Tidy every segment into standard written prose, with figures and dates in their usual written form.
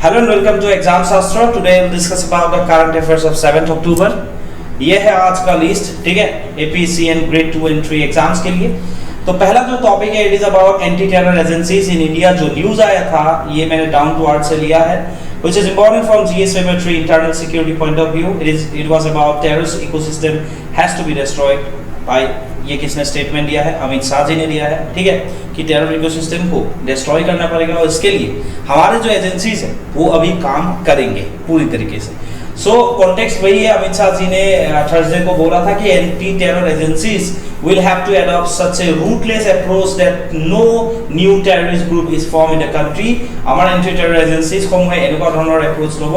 Hello and welcome to Exam Shastra. Today we'll discuss about the current affairs of 7th October. ये है आज का list, ठीक है, APCN ग्रेड 2 एंड 3 एग्जाम्स के लिए। तो पहला जो टॉपिक है it is about anti terror agencies in India. जो न्यूज आया था ये मैंने डाउन टू अर्थ से लिया है, which is important from GS military internal security point of view. It was about terrorist ecosystem has to be destroyed by, ये किसने स्टेटमेंट दिया है? अमित शाह जी ने दिया है, ठीक है, कि टेरर इकोसिस्टम को डिस्ट्रॉय करना पड़ेगा और इसके लिए हमारे जो एजेंसीज हैं वो अभी काम करेंगे पूरी तरीके से। सो कॉन्टेक्स्ट वही है, अमित शाह जी ने थर्सडे को बोला था कि anti terror agencies will have to adopt such a ruthless approach that no new terrorist group is formed in the country. আমাৰ এন্টি টেৰৰ এজেন্সিজ সমূহে এনেকুৱা ধৰণৰ এপ্ৰোচ ল'ব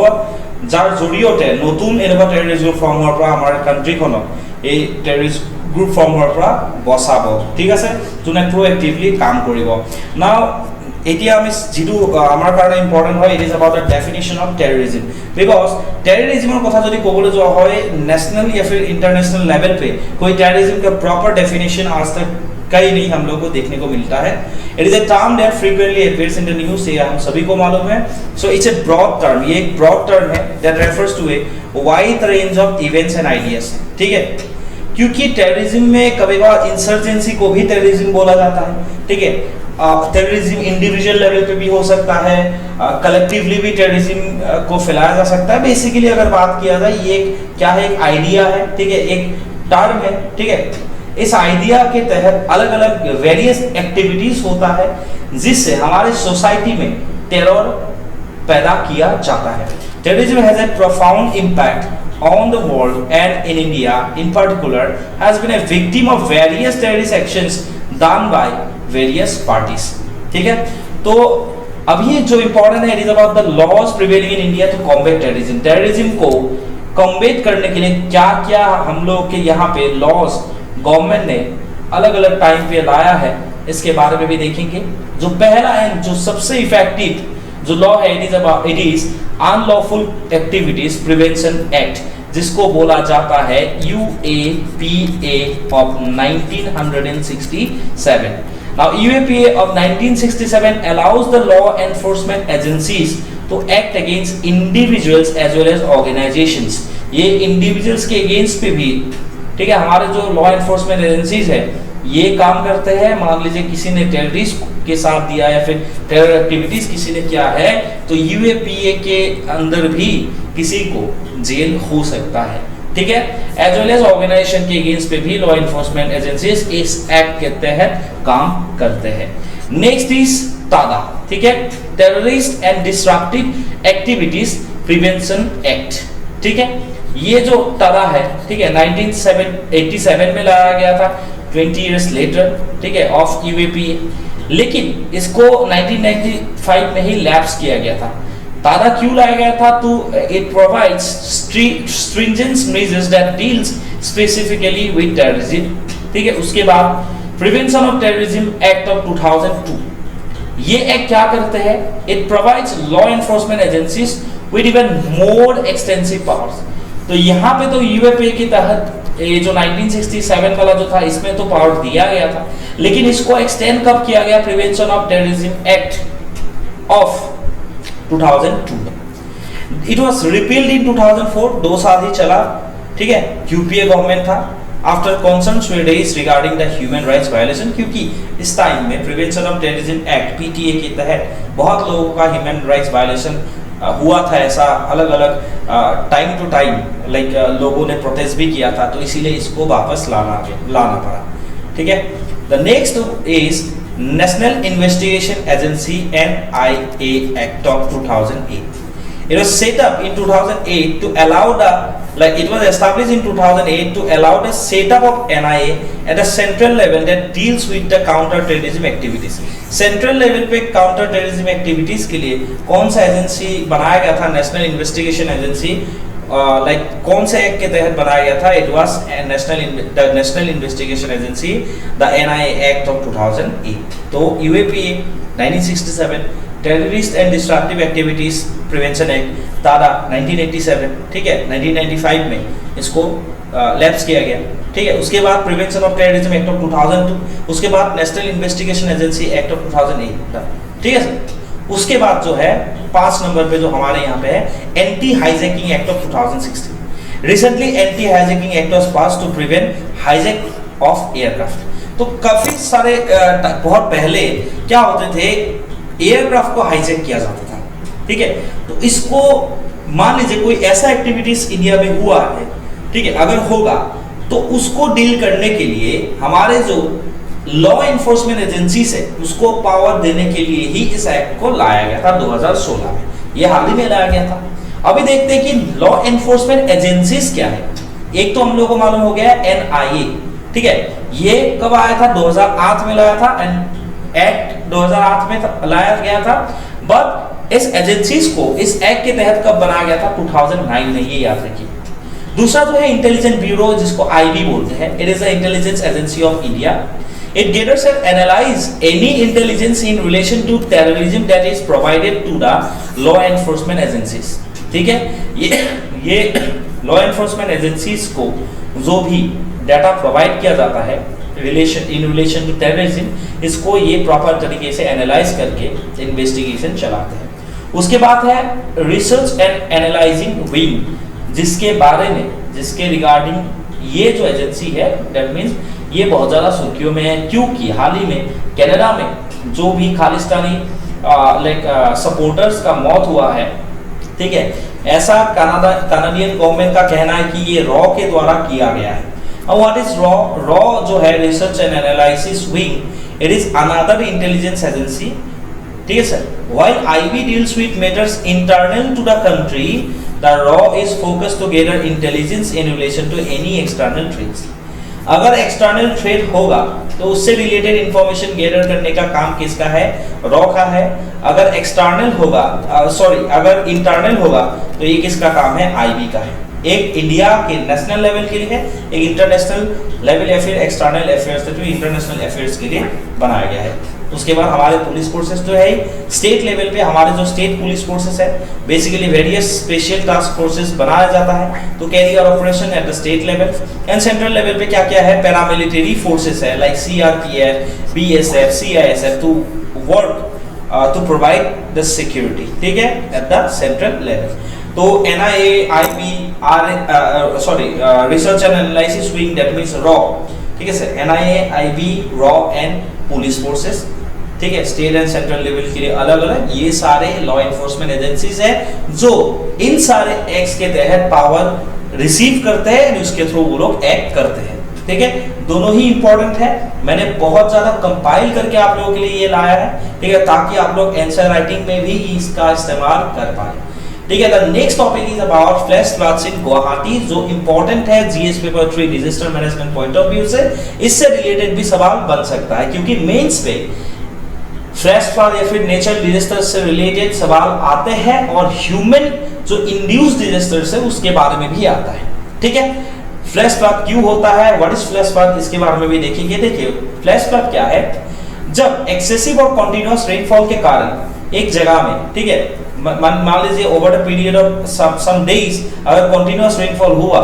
যাৰ জৰিয়তে নতুন এনেকুৱা টেৰৰিষ্ট গ্ৰুপ ফৰ্ম হোৱাৰ পৰা আমাৰ কাণ্ট্ৰিখনক এই টেৰৰিষ্ট গ্ৰুপ ফৰ্ম হোৱাৰ পৰা বচাব, ঠিক আছে, যোনে প্ৰএক্টিভলি কাম কৰিব। নাও এতিয়া আমি যেটো আমাৰ কাৰণে ইম্পৰ্টেন্ট হয়, it is about the definition of terrorism. Because terrorism কথা যদি ক'বলৈ যোৱা হয় नेशनल या फिर इंटरनेशनल लेवल पे कोई टेररिज्म का प्रॉपर डेफिनेशन आज तक कहीं नहीं हम लोग को देखने को मिलता है। It is a term that frequently appears in the news, ये हम सभी को मालूम है। So it's a broad term, ये एक ब्रॉड टर्म है that refers to a wide range of events and ideas, ठीक है, क्योंकि टेररिज्म में कभी-कभार इंसर्जेंसी को भी टेररिज्म बोला जाता है, ठीक है। टेररिज्म इंडिविजुअल लेवल पे भी हो सकता है, कलेक्टिवली भी टेररिज्म को फैलाया जा सकता है। बेसिकली अगर बात किया जाए ये क्या है, एक आइडिया है, ठीक है, एक टर्म है, ठीक है। इस आइडिया के तहत अलग अलग वेरियस एक्टिविटीज होता है जिससे हमारे सोसाइटी में टेरर पैदा किया जाता है। Terrorism has a profound impact on the world and in India in particular has been a victim of various terrorist actions done by various parties, ठीक है। तो अभी जो इम्पोर्टेंट है it is about the laws prevailing in India to combat terrorism. Terrorism को combat करने के लिए क्या क्या हम लोग के यहाँ पे लॉज गवर्नमेंट ने अलग अलग टाइम पे लाया है, इसके बारे में भी देखेंगे। जो पहला एंड जो सबसे इफेक्टिव जो लॉ है it is unlawful activities prevention act, जिसको बोला जाता है UAPA of 1967। Now UAPA of 1967 allows the law enforcement agencies to act against individuals as well as organizations। ये इंडिविजुअल्स के अगेंस्ट पे भी, ठीक है, हमारे जो लॉ एनफोर्समेंट एजेंसीज है ये काम करते हैं। मान लीजिए किसी ने टेररिस्ट के साथ दिया या फिर टेरर एक्टिविटीज किसी ने किया है तो UAPA के अंदर भी किसी को जेल हो सकता है, ठीक है। एज वेल एज ऑर्गेनाइजेशन के अगेंस्ट पे भी लॉ एनफोर्समेंट एजेंसीज इस एक्ट के तहत काम करते हैं। नेक्स्ट इज तादा, ठीक है, terrorist and destructive activities prevention act, ठीक है। ये जो तादा है, ठीक है, 1987 में लाया गया था, 20 इयर्स लेटर, ठीक है, ऑफ UAPA, लेकिन इसको 1995 में ही लैप्स किया गया था। तादा क्यों लाया गया था? तो it provides stringent measures that deals specifically with terrorism, ठीक है। उसके बाद prevention of terrorism act of 2002, ये एक्ट क्या करते हैं? It provides law enforcement agencies with even more extensive powers. तो यहाँ पे तो UAPA के तहत ये जो 1967 वाला जो था इसमें तो पावर दिया गया था, लेकिन इसको एक्सटेंड कब किया गया? Prevention of terrorism act of 2002। It was repealed in 2004, 2 साल ही चला, ठीक है। UPA गवर्नमेंट था after concerns they raised regarding the human rights violation, क्योंकि इस टाइम में prevention of terrorism act PTA के तहत बहुत लोगों का ह्यूमन राइट्स वायलेशन हुआ था। ऐसा अलग अलग टाइम टू टाइम लाइक लोगों ने प्रोटेस्ट भी किया था, तो इसीलिए इसको वापस लाना पड़ा, ठीक है। The next is national investigation agency NIA act of 2008। It was set up in 2008 to allow it was established in 2008 to allow the setup of NIA at a central level that deals with the counter terrorism activities। Central level पे counter terrorism activities के लिए कौन सा agency बनाया गया था? National investigation agency, like कौन से एक्ट के तहत बनाया गया था? It was national investigation agency, the NIA act of 2008। तो UAPA 1967, terrorist and destructive activities prevention act TADA 1987, ठीक है, 1995 में इसको लैप्स किया गया, ठीक है। उसके बाद prevention of terrorism act of 2002, उसके बाद national investigation agency act of 2008, ठीक है सर। उसके बाद जो है 5 नंबर पे जो हमारे यहाँ पे है anti hijacking act of 2016। Recently anti hijacking act was pass to prevent hijack of aircraft. तो काफी सारे बहुत पहले क्या होते थे, एयरक्राफ्ट को हाईजैक किया जाता था, ठीक है। तो इसको मान लीजिए कोई ऐसा एक्टिविटीज इंडिया में हुआ है, ठीक है, अगर होगा तो उसको डील करने के लिए हमारे जो लॉ एनफोर्समेंट एजेंसीज है उसको पावर देने के लिए ही इस एक्ट को लाया गया था 2016 में। ये हाल ही में लाया गया था। अभी देखते हैं कि लॉ एनफोर्समेंट एजेंसीज क्या है। एक तो हम लोगों को मालूम हो गया एनआईए, ठीक है, ये कब आया था, 2008 में लाया था, एंड एक्ट 2008 में लाया गया था। बट इस एजेंसीज को इस एक्ट के तहत कब बनाया गया था, 2009 में, ये याद रखिए। दूसरा जो है इंटेलिजेंस ब्यूरो, जिसको आईबी बोलते हैं, it is the intelligence agency of India. It gathers and analyze any intelligence in relation to terrorism that is provided to the law enforcement agencies, ठीक है। ये law enforcement agencies को जो भी data provide किया जाता है in relation to terrorism, इसको ये प्रॉपर तरीके से एनालाइज करके इन्वेस्टिगेशन चलाते हैं। उसके बाद है रिसर्च एंड एनालाइजिंग विंग, जिसके बारे में, जिसके रिगार्डिंग ये जो एजेंसी है, दैट मीन्स ये बहुत ज़्यादा सुर्खियों में है, क्योंकि हाल ही में कनाडा में जो भी खालिस्तानी सपोर्टर्स का मौत हुआ है, ठीक है, ऐसा कनाडियन गवर्नमेंट का कहना है कि ये रॉ के द्वारा किया गया है। अब व्हाट इज रॉ? रॉ जो है research and analysis wing, it is another intelligence agency, ठीक है sir. While IB deals with matters internal to the country, the raw is focused to gather intelligence in relation to any external threats. अगर external threat होगा तो उससे related information gather करने का काम किसका है, रॉ का है। अगर एक्सटर्नल होगा, अगर इंटरनल होगा तो ये किसका काम है, आईबी का है। एक इंडिया के नेशनल लेवल के लिए है, एक इंटरनेशनल लेवल या फिर एक्सटर्नल अफेयर्स, तो इंटरनेशनल अफेयर्स के लिए बनाया गया है। उसके बाद हमारे पुलिस फोर्सेस जो है स्टेट लेवल पे, हमारे जो स्टेट पुलिस फोर्सेस है basically various special task forces बनाया जाता है तो carry out operation at the state level. And central level पे क्या क्या है, पैरामिलिट्री फोर्सेस है like CRPF, BSF, CISF to work to provide the security, ठीक है, एट द सेंट्रल लेवल। तो NIA, IB, research and analysis wing, that means रॉ, ठीक है सर। एनआईए, आईबी, रॉ एंड पुलिस फोर्सेस, ठीक है, स्टेट एंड सेंट्रल लेवल के लिए अलग अलग ये सारे लॉ एनफोर्समेंट एजेंसीज है जो इन सारे एक्ट्स के तहत पावर रिसीव करते हैं और उसके थ्रू वो लोग एक्ट करते हैं, ठीक है। दोनों ही इंपॉर्टेंट है, मैंने बहुत ज्यादा कंपाइल करके आप लोगों के लिए ये लाया है, ठीक है, ताकि आप लोग आंसर राइटिंग में भी इसका इस्तेमाल कर पाए, ठीक है। The next topic is about flash floods इन गुवाहाटी, जो इंपॉर्टेंट है GS paper 3 disaster management point of view से। इससे रिलेटेड भी सवाल बन सकता है क्योंकि मेंस पे फ्लैश फ्लड या फिर नेचुरल डिजास्टर से रिलेटेड सवाल आते हैं और ह्यूमन जो इंड्यूस्ड डिजास्टर है उसके बारे में भी आता है, ठीक है। फ्लैश फ्लड क्यों होता है, व्हाट इज फ्लैश फ्लड, इसके बारे में भी देखेंगे। देखिए फ्लैश फ्लड क्या है, जब एक्सेसिव और कंटीन्यूअस रेनफॉल के कारण एक जगह में, ठीक है, मान लीजिए over the period of some days अगर कंटीन्यूअस रेनफॉल हुआ,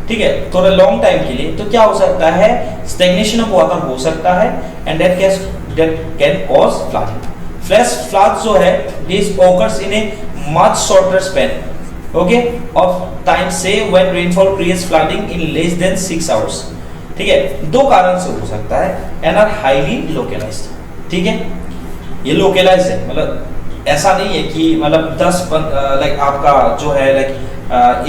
ठीक है, थोड़ा लॉन्ग टाइम के लिए, तो क्या हो सकता है, स्टैग्नेशन ऑफ वाटर हो सकता है and that can cause flooding. Flash flood जो है this occurs in a much shorter span, okay, of time से when rainfall creates flooding in less than 6 hours, ठीक है। दो कारण से हो सकता है एंड आर हाईली लोकलाइज्ड, ठीक है, ये लोकलाइज्ड है, मतलब ऐसा नहीं है कि मतलब 10 लाइक आपका जो है लाइक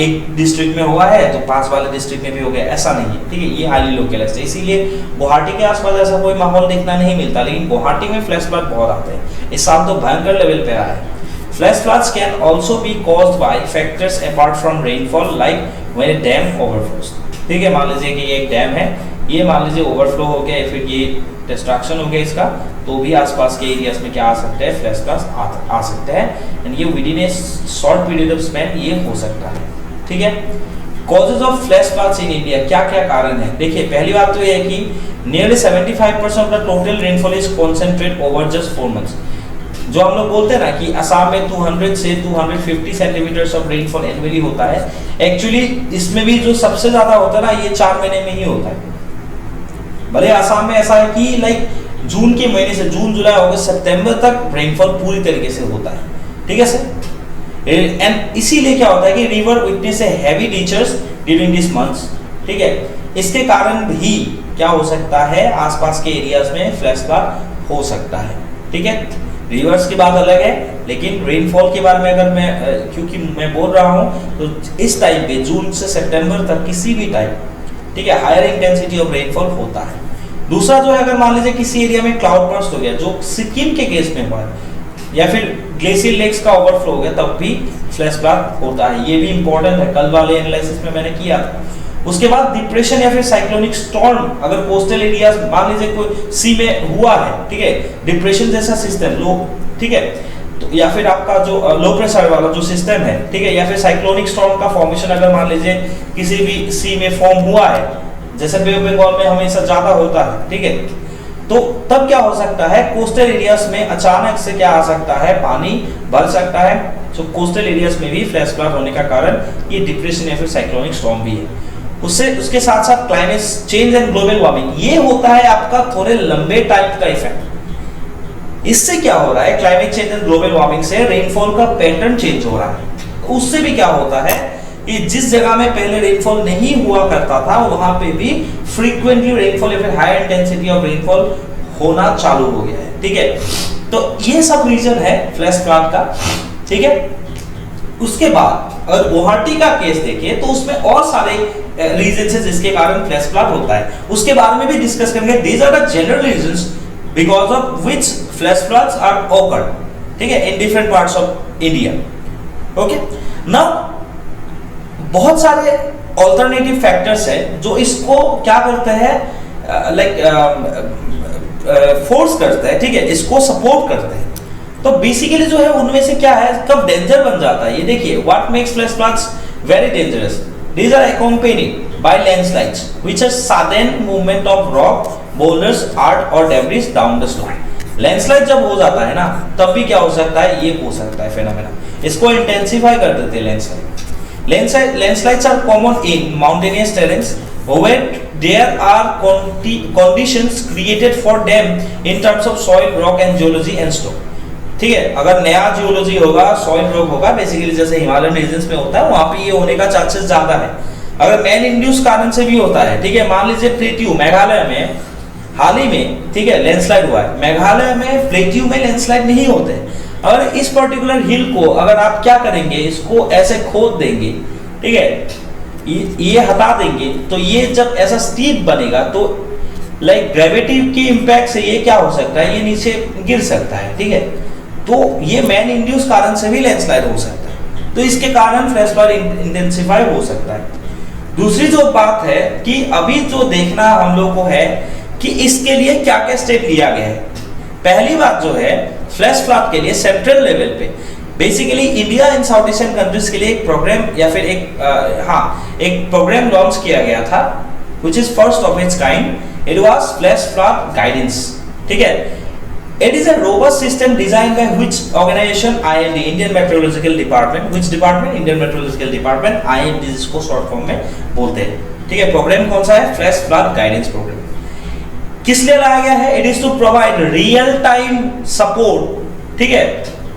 एक डिस्ट्रिक्ट में हुआ है तो पास वाले डिस्ट्रिक्ट में भी हो गया, ऐसा नहीं है, ठीक है, ये हाईली लोकलाइज्ड है। इसीलिए गुवाहाटी के आसपास ऐसा कोई माहौल देखना नहीं मिलता, लेकिन गुवाहाटी में फ्लैश फ्लड बहुत आते हैं, इस साल तो भयंकर लेवल पे आया है। Flash floods can also be caused by factors apart from rainfall like when A dam overflows, ठीक है। मान लीजिए कि ये एक डैम है, ये मान लीजिए ओवरफ्लो हो गया या फिर ये डिस्ट्रक्शन हो गया इसका, तो भी आसपास के एरियाज में क्या आ सकते हैं, फ्लैश फ्लड्स आ सकते हैं एंड ये with in A short period of span ये हो सकता है, ठीक है। Causes of flash floods in India, क्या क्या कारण है, देखिए पहली बात तो ये है कि nearly 75% of the total rainfall is concentrate over just 4 months. जो हम लोग बोलते हैं ना कि असम में 200 से 250 सेंटीमीटर्स ऑफ रेनफॉल एनुअली होता है, एक्चुअली इसमें भी जो सबसे ज्यादा होता है ना ये 4 महीने में ही होता है। भले असम में ऐसा है कि लाइक जून के महीने से जून जुलाई अगस्त सितंबर तक रेनफॉल पूरी तरीके से होता है, ठीक है सर। एंड इसीलिए क्या होता है कि river witness a heavy natures during this months, ठीक है। इसके कारण भी क्या हो सकता है, आसपास के एरियाज में फ्लैश फ्लड हो सकता है, ठीक है। रिवर्स की बात अलग है, लेकिन रेनफॉल के बारे में अगर मैं क्योंकि मैं बोल रहा हूं तो इस टाइम पे जून से सितंबर तक किसी भी टाइम, ठीक है, हायर इंटेंसिटी ऑफ रेनफॉल होता है। दूसरा जो है, अगर मान लीजिए किसी एरिया में क्लाउड बर्स्ट हो गया, जो सिक्किम के केस में हुआ है, या फिर ग्लेशियर लेक्स का ओवरफ्लो हो गया, तब भी फ्लैश फ्लड होता है। ये भी इंपॉर्टेंट है, कल वाले एनालिसिस में मैंने किया था। उसके बाद डिप्रेशन या फिर साइक्लोनिक स्टॉर्म, अगर कोस्टल एरियाज मान लीजिए कोई सी में हुआ है, ठीक है, डिप्रेशन जैसा सिस्टम लो, ठीक है, तो या फिर आपका जो लो प्रेशर वाला जो सिस्टम है, ठीक है, या फिर साइक्लोनिक स्टॉर्म का फॉर्मेशन अगर मान लीजिए किसी भी सी में फॉर्म हुआ है, जैसे बे ऑफ बंगाल में हमेशा ज्यादा होता है, ठीक है, तो तब क्या हो सकता है, कोस्टल एरियाज में अचानक से क्या आ सकता है, पानी भर सकता है। तो कोस्टल एरियाज में भी फ्लैश फ्लड होने का कारण ये डिप्रेशन या फिर साइक्लोनिक स्टॉर्म भी है। उसके साथ साथ climate change and global warming, ये होता है आपका थोड़े लंबे टाइम का इफेक्ट। इससे क्या हो रहा है, climate change and global warming से रेनफॉल का पैटर्न चेंज हो रहा है। उससे भी क्या होता है कि जिस जगह में पहले रेनफॉल नहीं हुआ करता था, वहां पे भी फ्रीक्वेंटली रेनफॉल या फिर हाई इंटेंसिटी ऑफ रेनफॉल होना चालू हो गया है, ठीक है। तो ये सब रीजन है फ्लैश फ्लड का, ठीक है। उसके बाद अगर गुवाहाटी का केस देखिए तो उसमें और सारे रीजंस है जिसके कारण फ्लैश फ्लड होता है, उसके बारे में भी डिस्कस करेंगे। These are the general reasons because of which flash floods are occurred, ठीक है, in different parts of India. Okay, now बहुत सारे अल्टरनेटिव फैक्टर्स है जो इसको क्या करते हैं, फोर्स करते हैं, ठीक है, इसको सपोर्ट करते हैं। तो बेसिकली जो है उनमें से क्या है, कब डेंजर बन जाता है, ये देखिए, what makes flash floods very dangerous, these are accompanied by landslides which are sudden movement of rock, boulders, earth or debris down the slope। Landslide जब हो जाता है ना, तब भी क्या हो सकता है, ये हो सकता है फेनोमेना, इसको इंटेंसिफाई कर देते हैं landslide. Landslides are common in mountainous terrains where there are conditions created for them in terms of soil, rock and geology and slope, ठीक है। अगर नया जियोलॉजी होगा, सॉइल रॉक होगा, बेसिकली जैसे हिमालयन रीजन्स में होता है, वहां पे ये होने का चांसेस ज्यादा है। अगर मैन इंड्यूस कारण से भी होता है, ठीक है, मान लीजिए प्लेट्यू मेघालय में हाल ही में, ठीक है, लैंडस्लाइड हुआ है। मेघालय में प्लेट्यू में लैंडस्लाइड नहीं होते। अगर इस पर्टिकुलर हिल को अगर आप क्या करेंगे, इसको ऐसे खोद देंगे, ठीक है, ये हटा देंगे, तो ये जब ऐसा स्टीप बनेगा तो लाइक ग्रेविटी के इंपैक्ट से ये क्या हो सकता है, ये नीचे गिर सकता है, ठीक है। तो ये मैन इंड्यूस कारण से भी लैंडस्लाइड हो सकता है, तो इसके कारण फ्लैश फ्लड इंटेंसिफाई हो सकता है। दूसरी जो बात है कि अभी जो देखना हम लोग को है कि इसके लिए क्या क्या स्टेप लिया गया है। पहली बात जो है, फ्लैश फ्लड के लिए सेंट्रल लेवल पे basically India and south Asian countries के लिए एक प्रोग्राम या फिर एक प्रोग्राम लॉन्च किया गया था, which is first of its kind. It was flash flood guidance, ठीक है। It is a robust system designed by which organization, IMD, Indian Meteorological Department, which department, Indian Meteorological Department, IMD जिसको short form में बोलते हैं, ठीक है। Programme कौन सा है, फ्लैश फ्लड गाइडेंस प्रोग्राम। किस लिए लाया गया है, it is to provide real time support, ठीक है,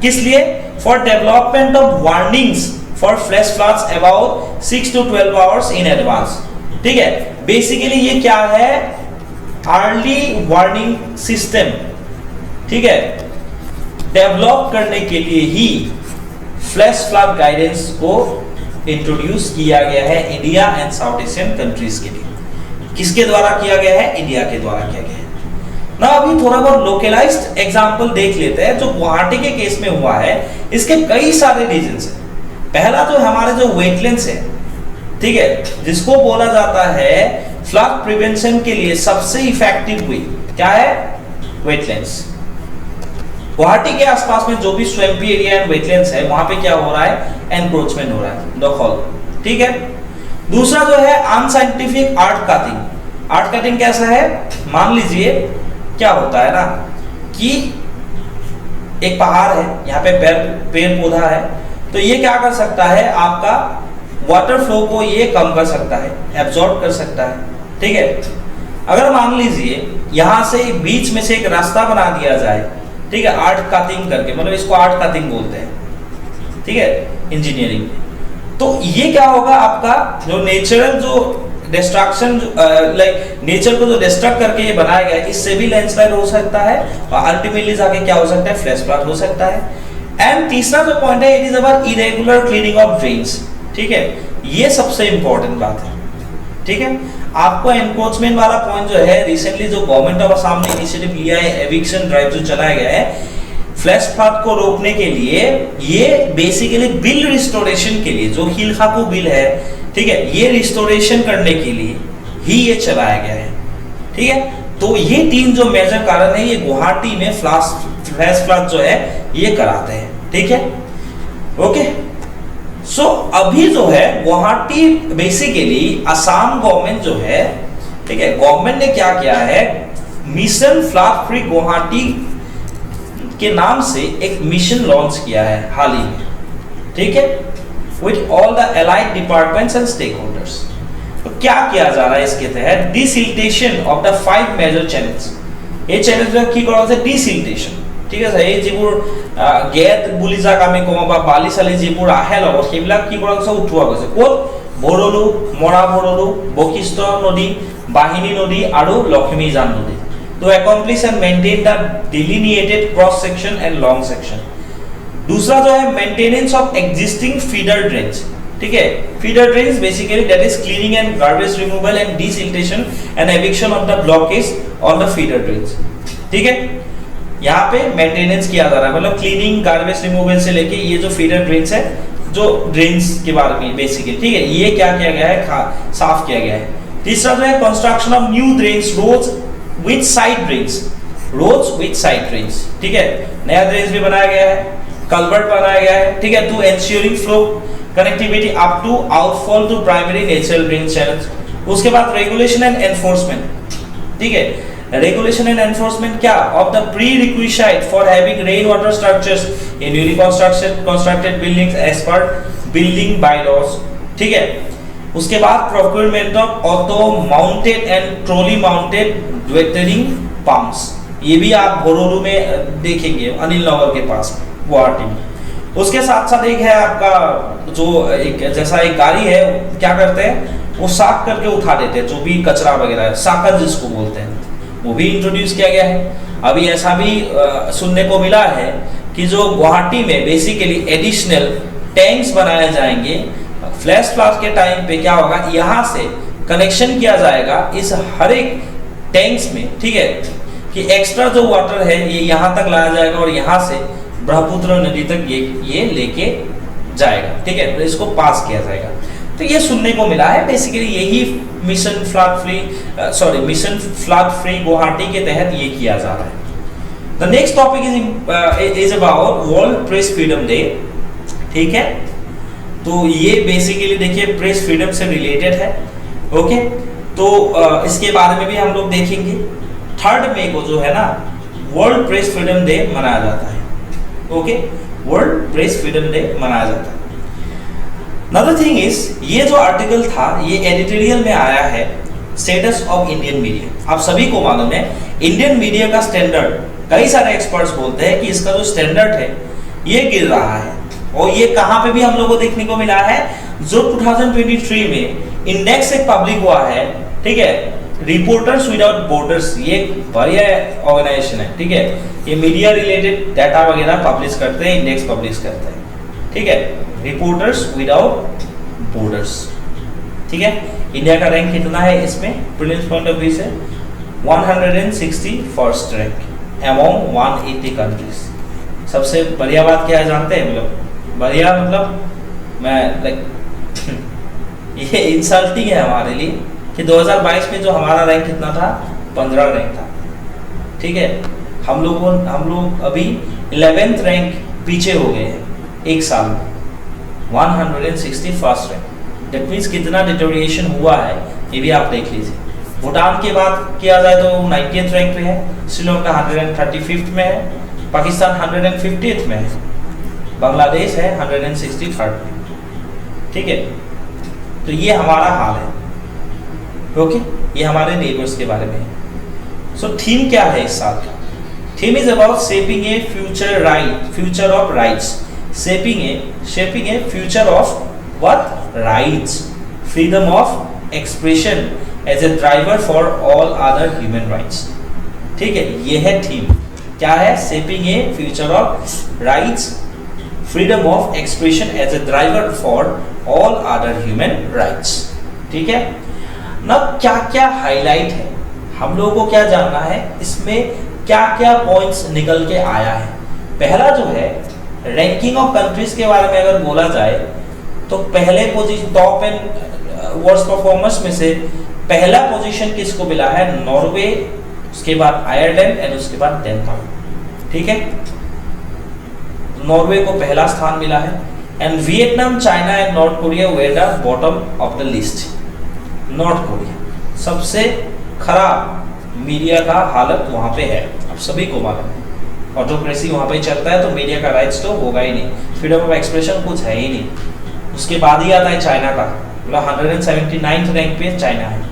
किस लिए, for development of warnings for flash floods about 6 to 12 hours in advance, ठीक है। बेसिकली ये क्या है, अर्ली वार्निंग सिस्टम, ठीक है, डेवलप करने के लिए ही फ्लैश फ्लड गाइडेंस को इंट्रोड्यूस किया गया है India and south Asian countries के लिए। किसके द्वारा किया गया है, इंडिया के द्वारा किया गया है ना। अभी थोड़ा बहुत लोकलाइज्ड एग्जांपल देख लेते हैं जो गुवाहाटी के केस में हुआ है। इसके कई सारे रीजंस हैं। पहला तो हमारे जो वेटलैंड्स है, ठीक है, जिसको बोला जाता है फ्लड प्रिवेंशन के लिए सबसे इफेक्टिव हुई, क्या है, वेटलैंड्स। गुवाहाटी के आसपास में जो भी स्वैम्पी एरिया एंड वेटलैंड्स है, वहां पे क्या हो रहा है, एनक्रोचमेंट हो रहा है, दखल, ठीक है। दूसरा जो है unscientific art cutting. Art cutting कैसा है, मान लीजिए क्या होता है ना कि एक पहाड़ है, यहाँ पे पेड़ पौधा है, तो ये क्या कर सकता है, आपका वाटर फ्लो को ये कम कर सकता है, एब्जॉर्ब कर सकता है, ठीक है। अगर मान लीजिए यहां से बीच में से एक रास्ता बना दिया जाए, ठीक है, आर्ट काटिंग करके, मतलब इसको आर्ट काटिंग बोलते हैं, ठीक है, इंजीनियरिंग में। तो ये क्या होगा, आपका जो नेचुरल जो डिस्ट्रक्शन, लाइक नेचर को जो डिस्ट्रक्ट करके ये बनाया गया है, इससे भी लैंडस्लाइड हो सकता है और अल्टीमेटली जाके क्या हो सकता है, फ्लैश फ्लड हो सकता है। एंड तीसरा जो पॉइंट है, it is about irregular cleaning of drains, ठीक है, ये सबसे इंपॉर्टेंट बात है, ठीक है। आपको एनक्रोचमेंट वाला पॉइंट जो है, रिसेंटली जो गवर्नमेंट ऑफ असम ने इनिशिएटिव लिया है, एविक्शन ड्राइव जो चलाया गया है फ्लैश फ्लड को रोकने के लिए, ये बेसिकली बिल रिस्टोरेशन के लिए, जो हिलखाकू बिल है, ठीक है, ये रिस्टोरेशन करने के लिए ही ये चलाया गया है, ठीक है। तो ये 3 जो मेजर कारण है, ये गुवाहाटी में फ्लैश फ्लड जो है ये कराते हैं, ठीक है, ओके। सो अभी जो है गुवाहाटी, बेसिकली असम गवर्नमेंट जो है, ठीक है, गवर्नमेंट ने क्या किया है, मिशन फ्लड फ्री गुवाहाटी के नाम से एक मिशन लॉन्च किया है हाल ही में, ठीक है, with all the allied departments and stake holders. तो क्या किया जा रहा है इसके तहत, desiltation of the 5 major channels. ये चैनल की करा है डिसिल्टेशन, ঠিক আছে। এই যিবোৰ গেট বুলি যাক আমি কম বা বালিচালি যিবোৰ আহে লগত, সেইবিলাক কি কৰা গৈছে, উঠোৱা গৈছে ক'ত, ভৰলু, মৰা ভৰলু, বশিষ্ঠ নদী, বাহিনী নদী আৰু লক্ষ্মীজান নদী। to accomplish and maintain the delineated cross section and long section। दूसरा जो है maintenance of existing feeder drains, ठीक है, feeder drains basically that is cleaning and garbage removal and desiltation and eviction of the blockage on the feeder drains, ठीक है। यहाँ पे maintenance किया जा रहा है, मतलब क्लीनिंग गार्बेज रिमूवल से लेके ये जो फीडर ड्रेन्स है, जो ड्रेन्स के बारे में बेसिकली, ठीक है, ये क्या किया गया है, साफ किया गया है। तीसरा जो है construction of new drains, roads with side drains, roads with side drains, ठीक है, नया ड्रेन्स भी बनाया गया है, कल्वर्ट बनाया गया है, ठीक है, to ensuring flow connectivity up to outfall to primary natural drain channels. उसके बाद रेगुलेशन एंड एनफोर्समेंट, ठीक है, रेगुलेशन एंड एनफोर्समेंट क्या, of the prerequisite for having rain water structures in newly constructed buildings as per building bylaws, ठीक है। उसके बाद procurement of auto mounted and trolley mounted watering pumps, ये भी आप भोरोलू में देखेंगे, अनिल नगर के पास गुवाहाटी में। उसके साथ साथ एक है आपका जो एक जैसा एक गाड़ी है, क्या करते हैं, वो साफ करके उठा देते हैं जो भी कचरा वगैरह है, साकर जिसको बोलते हैं, वो भी इंट्रोड्यूस किया गया है। अभी ऐसा भी सुनने को मिला है कि जो गुवाहाटी में बेसिकली एडिशनल टैंक्स बनाए जाएंगे फ्लैश फ्लड के टाइम पे, क्या होगा, यहाँ से कनेक्शन किया जाएगा इस हर एक टैंक्स में, ठीक है, कि एक्स्ट्रा जो वाटर है ये यहाँ तक लाया जाएगा और यहाँ से ब्रह्मपुत्र नदी तक ये लेके जाएगा, ठीक है, तो इसको पास किया जाएगा। तो ये सुनने को मिला है, बेसिकली यही मिशन फ्लड फ्री गुवाहाटी के तहत ये किया जा रहा है। The next topic is about world press freedom day, ठीक है। तो ये बेसिकली देखिए प्रेस फ्रीडम से रिलेटेड है, ओके। तो इसके बारे में भी हम लोग देखेंगे। 3 मई को जो है ना, वर्ल्ड प्रेस फ्रीडम डे मनाया जाता है, okay, world press freedom day मनाया जाता है। Another thing is, ये जो आर्टिकल था ये एडिटोरियल में आया है, स्टेटस ऑफ इंडियन मीडिया। आप सभी को मालूम है इंडियन मीडिया का स्टैंडर्ड, कई सारे एक्सपर्ट्स बोलते हैं कि इसका जो स्टैंडर्ड है ये गिर रहा है, और ये कहाँ पे भी हम लोगों को देखने को मिला है, जो 2023 में इंडेक्स एक पब्लिक हुआ है, ठीक है, रिपोर्टर्स विदाउट बॉर्डर्स, ये बढ़िया ऑर्गेनाइजेशन है, ठीक है, ये मीडिया रिलेटेड डाटा वगैरह पब्लिश करते हैं, इंडेक्स पब्लिश करते हैं, ठीक है, रिपोर्टर्स विदाउट बॉर्डर्स, ठीक है। इंडिया का रैंक कितना है इसमें, प्रीलिम्स पॉइंट ऑफ व्यू से 161st रैंक अमॉन्ग 180 कंट्रीज। सबसे बढ़िया बात क्या है जानते हैं, मतलब बढ़िया, मतलब मैं लाइक ये इंसल्टिंग है हमारे लिए कि 2022 में जो हमारा रैंक कितना था, 15 रैंक था, ठीक है। हम लोग अभी 11th रैंक पीछे हो गए हैं एक साल में, 161st रैंक। दैट मीन्स कितना डिटोरिएशन हुआ है ये भी आप देख लीजिए। भूटान की बात किया जाए तो 90th रैंक पे है, श्रीलंका 135th में है, पाकिस्तान 150th में है, बांग्लादेश है 163rd में, ठीक है। तो ये हमारा हाल है, ओके। ये हमारे नेबर्स के बारे में है। सो थीम क्या है इस साल का? Theme is about shaping a future of rights, shaping a future of what? Rights, freedom of expression as a driver for all other human rights. ठीक है, ये है थीम। क्या है? Shaping a future of rights, freedom of expression as a driver for all other human rights. ठीक है ना? क्या क्या हाईलाइट है, हम लोगों को क्या जानना है, इसमें क्या क्या पॉइंट्स निकल के आया है। पहला जो है रैंकिंग ऑफ कंट्रीज के बारे में अगर बोला जाए तो पहले position top and worst performers में से पहला पोजीशन किसको मिला है? नॉर्वे, उसके बाद आयरलैंड एंड उसके बाद डेनमार्क। ठीक है, नॉर्वे को पहला स्थान मिला है and Vietnam, China and North Korea were the bottom of the list. North Korea सबसे खराब मीडिया का हालत वहां पे है, अब सभी को मालूम है। ऑटोक्रेसी वहां पे चलता है तो मीडिया का राइट्स तो होगा ही नहीं, फ्रीडम ऑफ एक्सप्रेशन कुछ है ही नहीं। उसके बाद ही आता है चाइना का, मतलब 179th रैंक पे चाइना है।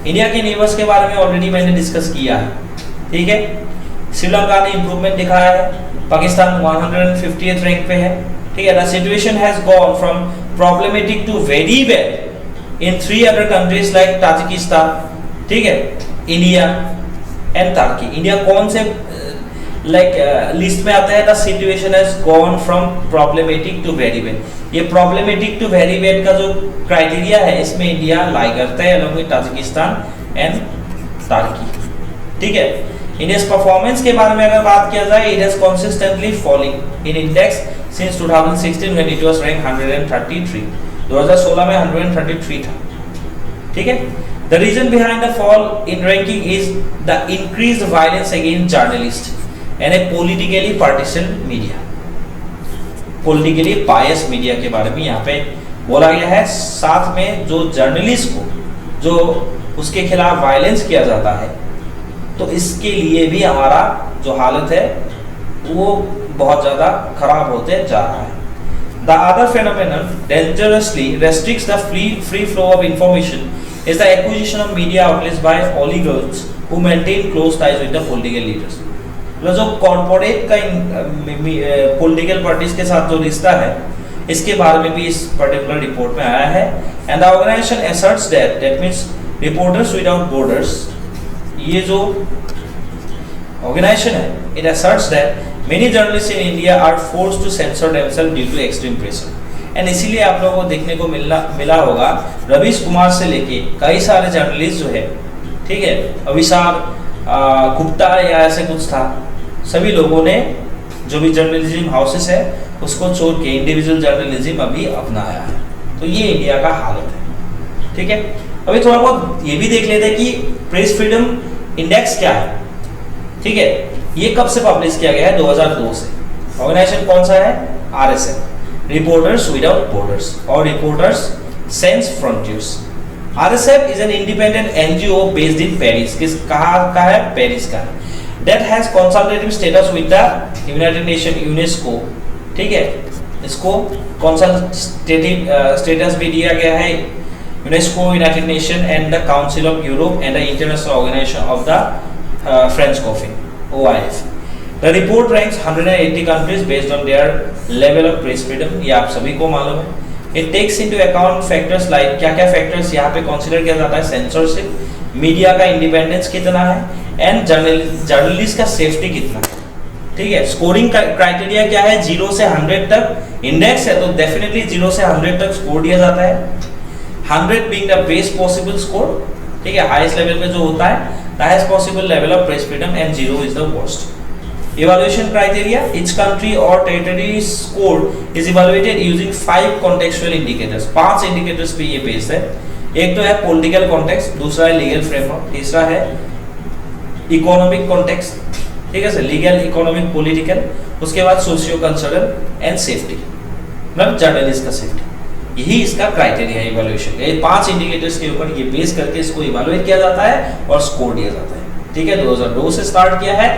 इंडिया के नेबर्स के बारे में ऑलरेडी मैंने डिस्कस किया है। ठीक है, श्रीलंका ने इंप्रूवमेंट दिखाया है, पाकिस्तान 150th रैंक पे है। ठीक है, the situation has gone from problematic to very bad in 3 other countries like Tajikistan. ठीक है, इंडिया एंड तुर्की। इंडिया कौन से लिस्ट में आता है? The situation has gone from problematic to very bad. ये प्रॉब्लमेटिक टू वेरी बैड का जो क्राइटेरिया है इसमें इंडिया लाई करता है along with Tajikistan and Turkey. ठीक है, इंडिया's परफॉर्मेंस के बारे में अगर बात किया जाए, it has consistently falling in index since 2016 when it was rank 133। 2016 में 133 था। ठीक है, the reason behind the fall in ranking is the increased violence against journalist and a politically partisan media. Politically bias media के बारे में यहाँ पे बोला गया है। साथ में जो जर्नलिस्ट को जो उसके खिलाफ वायलेंस किया जाता है तो इसके लिए भी हमारा जो हालत है वो बहुत ज़्यादा खराब होते जा रहा है। The other phenomenon dangerously restricts the free flow of information is the acquisition of media outlets by oligarchs who maintain close ties with the political leaders। जो कॉर्पोरेट का पॉलिटिकल पार्टीज के साथ जो रिश्ता है इसके बारे में भी इस पर्टिकुलर रिपोर्ट में आया है। And the organisation asserts that means reporters without borders, ये जो ऑर्गेनाइजेशन है, it asserts that many journalists in India are forced to censor themselves due to extreme pressure। And इसीलिए आप लोगों को देखने को मिला होगा रवीश कुमार से लेके कई सारे जर्नलिस्ट जो है, ठीक है, अविशार गुप्ता या ऐसे कुछ था, सभी लोगों ने जो भी जर्नलिज्म हाउसेस है उसको छोड़ के इंडिविजुअल जर्नलिज्म अभी अपनाया है। तो ये इंडिया का हालत है। ठीक है, अभी थोड़ा बहुत ये भी देख लेते हैं कि प्रेस फ्रीडम इंडेक्स क्या है। ठीक है, ये कब से पब्लिश किया गया है? 2002 से। ऑर्गेनाइजेशन कौन सा है? RSF, रिपोर्टर्स विदाउट बॉर्डर्स और reporters sense frontiers. RSF is an independent NGO based in Paris. कहाँ का है? पेरिस का है। That has consultative status with the United Nations UNESCO। ठीक है, इसको consultative status भी दिया गया है UNESCO, United Nations and the Council of Europe and the International Organization of the Francophonie (OIF). The report ranks 180 countries based on their level of press freedom। ये आप सभी को मालूम है। It takes into account factors like क्या क्या factors यहाँ पे consider किया जाता है? censorship, मीडिया का इंडिपेंडेंस कितना है एंड जर्नलिस्ट का सेफ्टी कितना है। ठीक है, स्कोरिंग क्राइटेरिया क्या है? 0 से 100 तक। इंडेक्स है तो डेफिनेटली 0 से 100 तक स्कोर दिया जाता है, 100 being the best possible score. ठीक है, हाईएस्ट लेवल पे जो होता है the highest possible level of press freedom and 0 is the worst. Evaluation criteria, each country और territory score is evaluated using 5 contextual indicators. 5 indicators पे ये बेस्ड है। एक तो है पॉलिटिकल कॉन्टेक्स्ट, दूसरा है लीगल फ्रेमवर्क, तीसरा है इकोनॉमिक कॉन्टेक्स्ट। ठीक है सर, लीगल, इकोनॉमिक, पॉलिटिकल, उसके बाद सोशियो कल्चरल एंड सेफ्टी, मतलब जर्नलिस्ट का सेफ्टी। यही इसका क्राइटेरिया है इवैल्यूएशन का। ये 5 इंडिकेटर्स के ऊपर ये बेस करके इसको इवैल्यूएट किया जाता है और स्कोर दिया जाता है। ठीक है, 2002 से स्टार्ट किया है।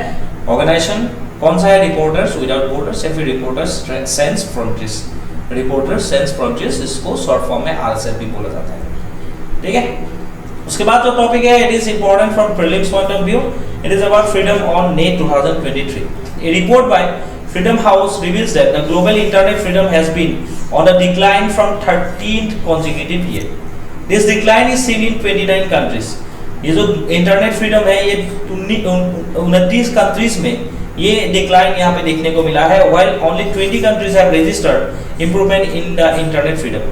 ऑर्गेनाइजेशन कौन सा है? रिपोर्टर्स विदाउट बॉर्डर्स या फिर reporters sense frontiers. Reporters sense frontiers, इसको शॉर्ट फॉर्म में RSF भी बोला जाता है। ठीक है, उसके बाद जो टॉपिक है, it is important from prelims point of view, it is about freedom on net 2023. A report by Freedom House reveals that the global internet freedom has been on a decline from 13th consecutive year. This decline is seen in 29 countries. ये जो internet freedom है ये 29 countries में ये decline यहाँ पे देखने को मिला है, while only 20 countries have registered improvement in the internet freedom.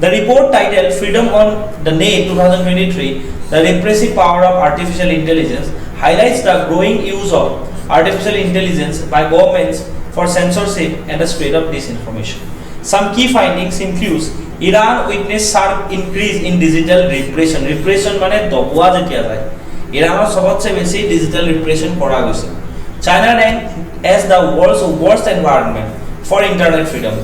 The report titled Freedom on the Net 2023, The Repressive Power of Artificial Intelligence, highlights the growing use of artificial intelligence by governments for censorship and the spread of disinformation. Some key findings include Iran witnessed sharp increase in digital repression. Repression माने दबुआ जो किया जाए, Iran सबसे बेसी digital repression करा गया. China ranked as the world's worst environment for internet freedom.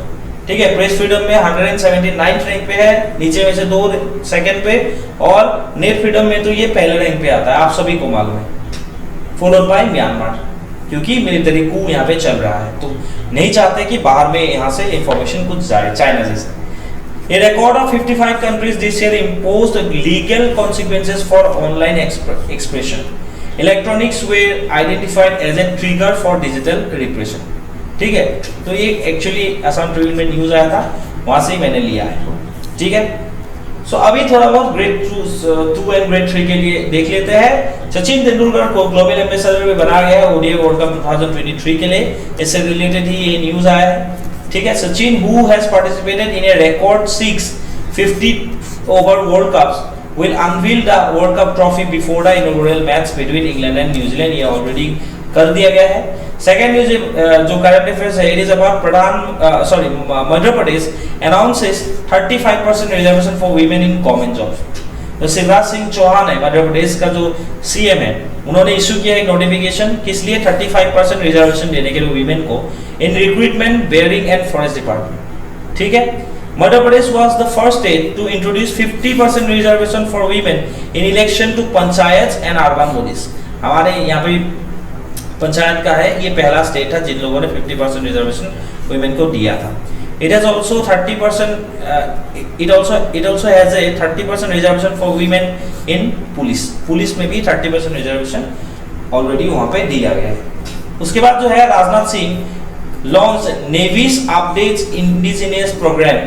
ठीक है, प्रेस फ्रीडम में 179 रैंक पे है, नीचे में से 2 सेकंड पे, और नेट फ्रीडम में तो ये पहले रैंक पे आता है, आप सभी को मालूम है, फॉलोड बाय म्यांमार, क्योंकि मिलिट्री कू यहाँ पे चल रहा है, तो नहीं चाहते कि बाहर में यहाँ से इंफॉर्मेशन कुछ जाए चाइना जैसे. A record of 55 countries this year imposed legal consequences for online expression. Electronics were identified as a trigger for digital repression. ठीक है, तो ये एक्चुअली असम ट्रिब्यून में न्यूज आया था, वहां से ही मैंने लिया है. ठीक है, सो अभी थोड़ा बहुत ग्रेड 2 एंड ग्रेड 3 के लिए देख लेते हैं. सचिन तेंदुलकर को ग्लोबल एम्बेसडर में बनाया गया है ओडीआई वर्ल्ड कप 2023 के लिए, इससे रिलेटेड ही ये न्यूज आया है. ठीक है, Sachin who has participated in A record 650 over world cups will unveil the World Cup trophy before the inaugural match between England and New Zealand. ये ऑलरेडी कर दिया गया है. सेकेंड न्यूज जो करंट अफेयर्स है, it is about Madhya Pradesh announces 35% reservation for women in government jobs. तो शिवराज सिंह चौहान है मध्य प्रदेश का जो सीएम है, उन्होंने इशू किया एक नोटिफिकेशन, किस लिए 35% रिजर्वेशन देने के लिए वीमेन को इन recruitment, bearing and forest department. ठीक है, Madhya Pradesh was the first state to introduce 50% reservation for women in election to panchayats and urban bodies. हमारे यहाँ पे पंचायत का है, ये पहला स्टेट था जिन लोगों ने 50% रिजर्वेशन women को दिया था. It has also 30%. It also has a 30% reservation for women in police. Police में भी 30% रिजर्वेशन ऑलरेडी वहाँ पे दिया गया है. उसके बाद जो है Rajnath Singh launch navy's updates indigenous programme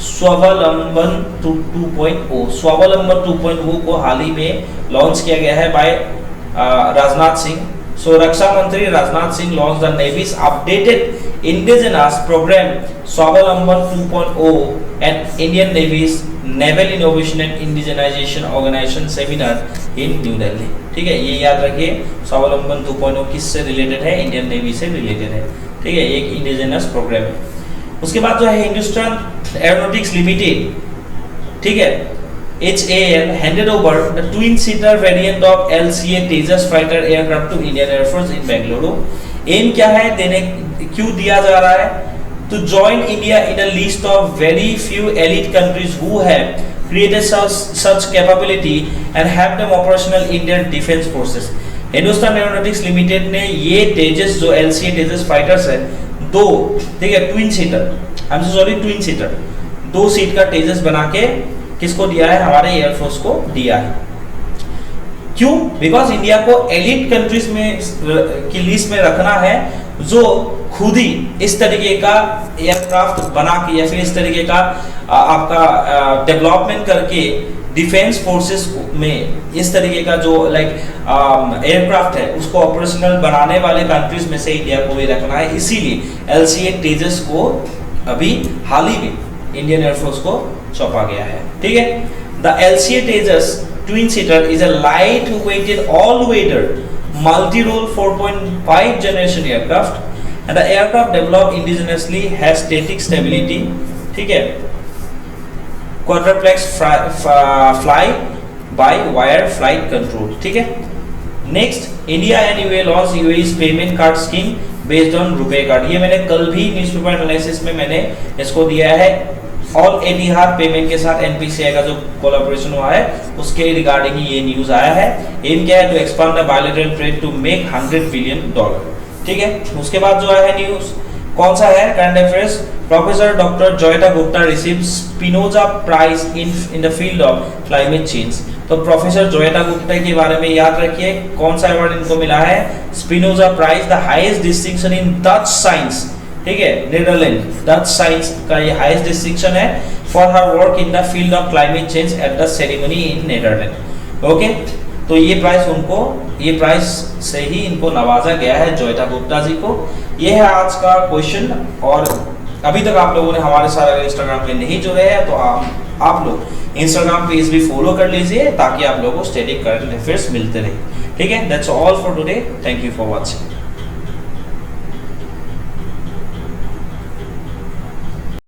Swavlamban 2.0. स्वावलंबन 2.0 को हाल ही में लॉन्च किया गया है बाय राजनाथ सिंह. सो रक्षा मंत्री Rajnath Singh launch the navy's updated indigenous programme Swavlamban 2.0 at Indian navy's naval innovation and indigenisation organisation seminar in New Delhi. ठीक है, ये याद रखिए, स्वावलंबन 2.0 किससे रिलेटेड है? इंडियन नेवी से रिलेटेड है. ठीक है, एक इंडिजिनस प्रोग्राम है. उसके बाद जो है हिंदुस्तान एरोनॉटिक्स लिमिटेड, ठीक है, HAL handed over the twin-seater variant of LCA Tejas fighter aircraft to Indian Air Force in Bengaluru. Aim क्या है देने, क्यों दिया जा रहा है? To join India in a list of very few elite countries who have created such capability and have them operational in their defense forces. Hindustan aeronautics limited ने ये तेजस जो LCA तेजस फाइटर्स है, दो, ठीक है, ट्विन सीटर 2 सीट का तेजस बना के किसको दिया है? हमारे एयरफोर्स को दिया है. क्यों? बिकॉज इंडिया को एलिट कंट्रीज में की लिस्ट में रखना है जो खुद ही इस तरीके का एयरक्राफ्ट बना के या फिर इस तरीके का आपका डेवलपमेंट करके डिफेंस फोर्सेस में इस तरीके का जो एयरक्राफ्ट है उसको ऑपरेशनल बनाने वाले कंट्रीज में से इंडिया को भी रखना है. इसीलिए LCA तेजस को अभी हाल ही में इंडियन एयरफोर्स को सौंपा गया है. ठीक है, the LCA Tejas twin seater is a light weighted all weather multi role 4.5 generation aircraft and the aircraft developed indigenously has static stability. ठीक है, quadruplex fly by wire flight control. ठीक है, next India and UAE launch UAE's payment card scheme based on रुपए card. ये मैंने कल भी newspaper analysis में मैंने इसको दिया है. ऑल एतिहाद पेमेंट के साथ NPCI का जो कोलैबोरेशन हुआ है उसके रिगार्डिंग ये न्यूज आया है. एम क्या है? To expand the bilateral trade to make $100 billion. ठीक है, उसके बाद जो है न्यूज कौन सा है? Current affairs. Professor doctor Joyeeta Gupta received Spinoza prize in the field of climate change. तो प्रोफेसर जोएटा गुप्ता के बारे में याद रखिए, कौन सा अवार्ड इनको मिला है, Spinoza prize, the highest distinction in Dutch science, ठीक है, नीदरलैंड डच साइंस का ये हाईएस्ट डिस्टिंक्शन है for her work in the field of climate change at the ceremony in Netherland. Okay, तो ये प्राइज से ही इनको नवाजा गया है जोएटा गुप्ता जी को। ये है आज का क्वेश्चन, और अभी तक आप लोगों ने हमारे साथ अगर इंस्टाग्राम पे नहीं जुड़े हैं तो आप लोग इंस्टाग्राम पेज भी फॉलो कर लीजिए ताकि आप लोगों को स्टडी करंट अफेयर्स मिलते रहे। ठीक है, that's all for today, thank you for watching.